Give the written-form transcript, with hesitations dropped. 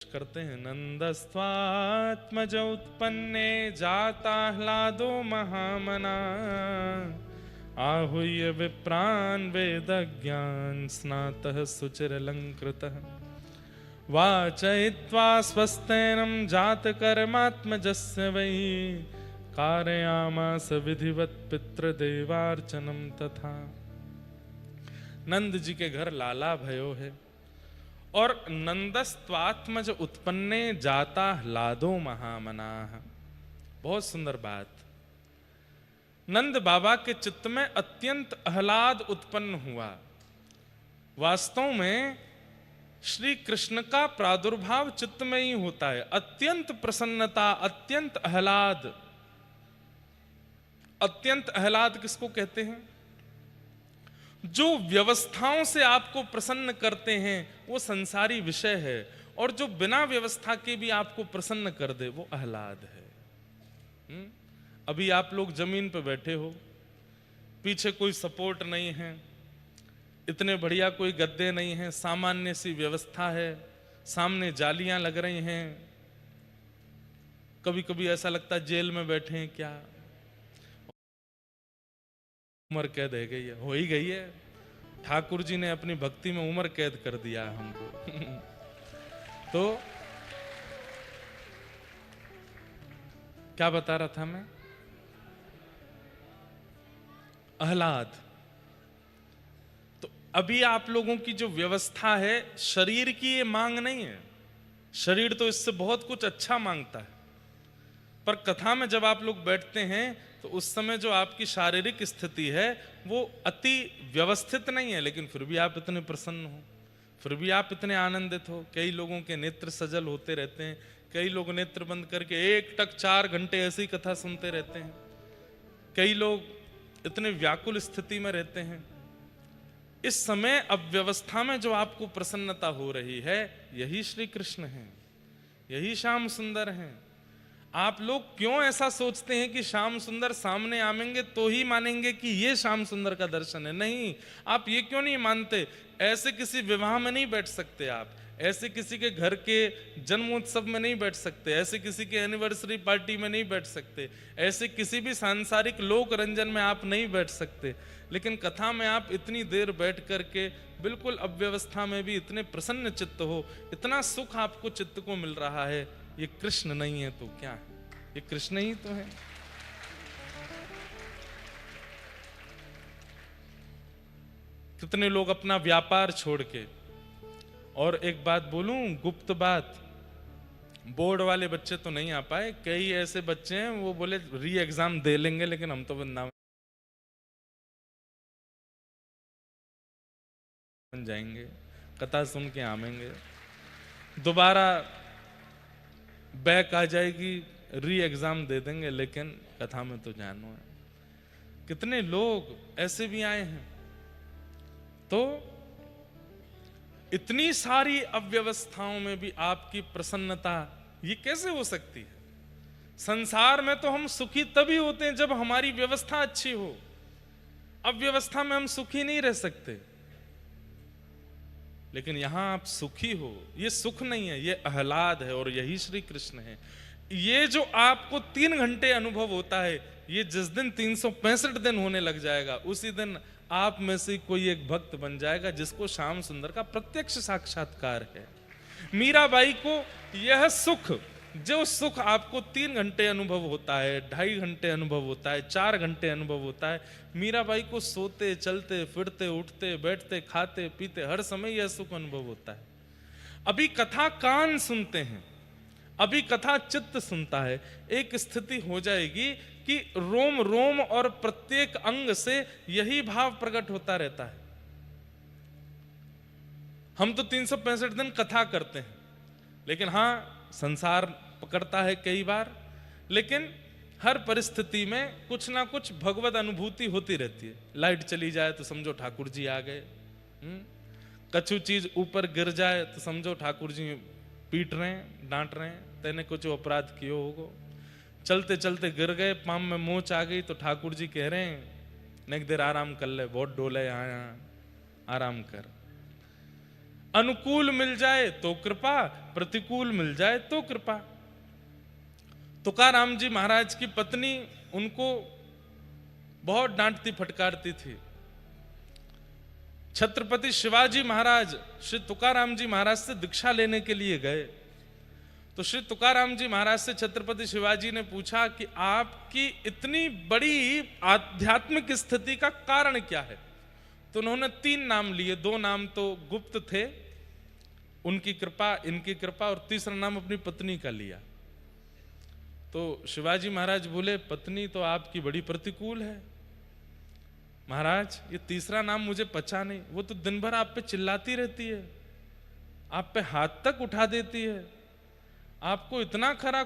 करते हैं। नंदस्त्वात्मज उत्पन्ने जाताह्लादो महामना, आहूय विप्रान् वेदज्ञान स्नातः सुचिरलंकृतः, वाचयित्वा स्वस्तेनं जातकर्मात्मजस्य वै, कारयामास विधिवत पितृदेवार्चनम तथा। नंद जी के घर लाला भयो है और नंदस्त्वात्मज उत्पन्ने जाता ह्लादो महामनाः। बहुत सुंदर बात। नंद बाबा के चित्त में अत्यंत आह्लाद उत्पन्न हुआ। वास्तव में श्री कृष्ण का प्रादुर्भाव चित्त में ही होता है। अत्यंत प्रसन्नता, अत्यंत आह्लाद। अत्यंत आह्लाद किसको कहते हैं? जो व्यवस्थाओं से आपको प्रसन्न करते हैं वो संसारी विषय है, और जो बिना व्यवस्था के भी आपको प्रसन्न कर दे वो आह्लाद है। अभी आप लोग जमीन पर बैठे हो, पीछे कोई सपोर्ट नहीं है, इतने बढ़िया कोई गद्दे नहीं है, सामान्य सी व्यवस्था है, सामने जालियां लग रही हैं। कभी कभी ऐसा लगता है जेल में बैठे हैं क्या, उम्र कैद है गई है, हो ही गई है। ठाकुर जी ने अपनी भक्ति में उम्र कैद कर दिया हमको। तो क्या बता रहा था मैं? आह्लाद। तो अभी आप लोगों की जो व्यवस्था है, शरीर की ये मांग नहीं है। शरीर तो इससे बहुत कुछ अच्छा मांगता है, पर कथा में जब आप लोग बैठते हैं तो उस समय जो आपकी शारीरिक स्थिति है वो अति व्यवस्थित नहीं है, लेकिन फिर भी आप इतने प्रसन्न हो, फिर भी आप इतने आनंदित हो। कई लोगों के नेत्र सजल होते रहते हैं, कई लोग नेत्र बंद करके एक टक 4 घंटे ऐसी कथा सुनते रहते हैं, कई लोग इतने व्याकुल स्थिति में रहते हैं। इस समय अव्यवस्था में जो आपको प्रसन्नता हो रही है, यही श्री कृष्ण है, यही श्याम सुंदर हैं। आप लोग क्यों ऐसा सोचते हैं कि श्याम सुंदर सामने आएंगे तो ही मानेंगे कि ये श्याम सुंदर का दर्शन है? नहीं, आप ये क्यों नहीं मानते? ऐसे किसी विवाह में नहीं बैठ सकते आप, ऐसे किसी के घर के जन्मोत्सव में नहीं बैठ सकते, ऐसे किसी के एनिवर्सरी पार्टी में नहीं बैठ सकते, ऐसे किसी भी सांसारिक लोक रंजन में आप नहीं बैठ सकते, लेकिन कथा में आप इतनी देर बैठ करके बिल्कुल अव्यवस्था में भी इतने प्रसन्न चित्त हो, इतना सुख आपको चित्त को मिल रहा है। ये कृष्ण नहीं है तो क्या है? ये कृष्ण ही तो है। कितने लोग अपना व्यापार छोड़ के, और एक बात बोलूं, गुप्त बात, बोर्ड वाले बच्चे तो नहीं आ पाए, कई ऐसे बच्चे हैं वो बोले री एग्जाम दे लेंगे लेकिन हम तो वृंदावन जाएंगे, कथा सुन के आवेंगे, दोबारा बैक आ जाएगी, री एग्जाम दे देंगे लेकिन कथा में तो जानो है। कितने लोग ऐसे भी आए हैं। तो इतनी सारी अव्यवस्थाओं में भी आपकी प्रसन्नता, ये कैसे हो सकती है? संसार में तो हम सुखी तभी होते हैं जब हमारी व्यवस्था अच्छी हो, अव्यवस्था में हम सुखी नहीं रह सकते। लेकिन यहां आप सुखी हो, ये सुख नहीं है, ये आह्लाद है, और यही श्री कृष्ण है। ये जो आपको 3 घंटे अनुभव होता है, ये जिस दिन 365 दिन होने लग जाएगा, उसी दिन आप में से कोई एक भक्त बन जाएगा जिसको श्याम सुंदर का प्रत्यक्ष साक्षात्कार है। मीराबाई को यह सुख, जो सुख आपको 3 घंटे अनुभव होता है, 2.5 घंटे अनुभव होता है, 4 घंटे अनुभव होता है, मीराबाई को सोते चलते फिरते उठते बैठते खाते पीते हर समय यह सुख अनुभव होता है। अभी कथा कान सुनते हैं, अभी कथा चित्त सुनता है, एक स्थिति हो जाएगी कि रोम रोम और प्रत्येक अंग से यही भाव प्रकट होता रहता है। हम तो 365 दिन कथा करते हैं, लेकिन हाँ संसार पकड़ता है कई बार, लेकिन हर परिस्थिति में कुछ ना कुछ भगवत अनुभूति होती रहती है। लाइट चली जाए तो समझो ठाकुर जी आ गए, कछु चीज ऊपर गिर जाए तो समझो ठाकुर जी पीट रहे हैं, डांट रहे हैं, तेने कुछ अपराध कियो होगो। चलते चलते गिर गए, पाम में मोच आ गई तो ठाकुर जी कह रहे हैं नेक देर आराम कर ले, बहुत डोले यहाँ आराम कर। अनुकूल मिल जाए तो कृपा, प्रतिकूल मिल जाए तो कृपा। तुकाराम जी महाराज की पत्नी उनको बहुत डांटती फटकारती थी। छत्रपति शिवाजी महाराज श्री तुकाराम जी महाराज से दीक्षा लेने के लिए गए, तो श्री तुकाराम जी महाराज से छत्रपति शिवाजी ने पूछा कि आपकी इतनी बड़ी आध्यात्मिक स्थिति का कारण क्या है। तो उन्होंने 3 नाम लिए, 2 नाम तो गुप्त थे, उनकी कृपा, इनकी कृपा, और तीसरा नाम अपनी पत्नी का लिया। तो शिवाजी महाराज बोले, पत्नी तो आपकी बड़ी प्रतिकूल है महाराज, ये तीसरा नाम मुझे पचा नहीं। वो तो दिन भर आप पे चिल्लाती रहती है, आप पे हाथ तक उठा देती है, आपको इतना खरा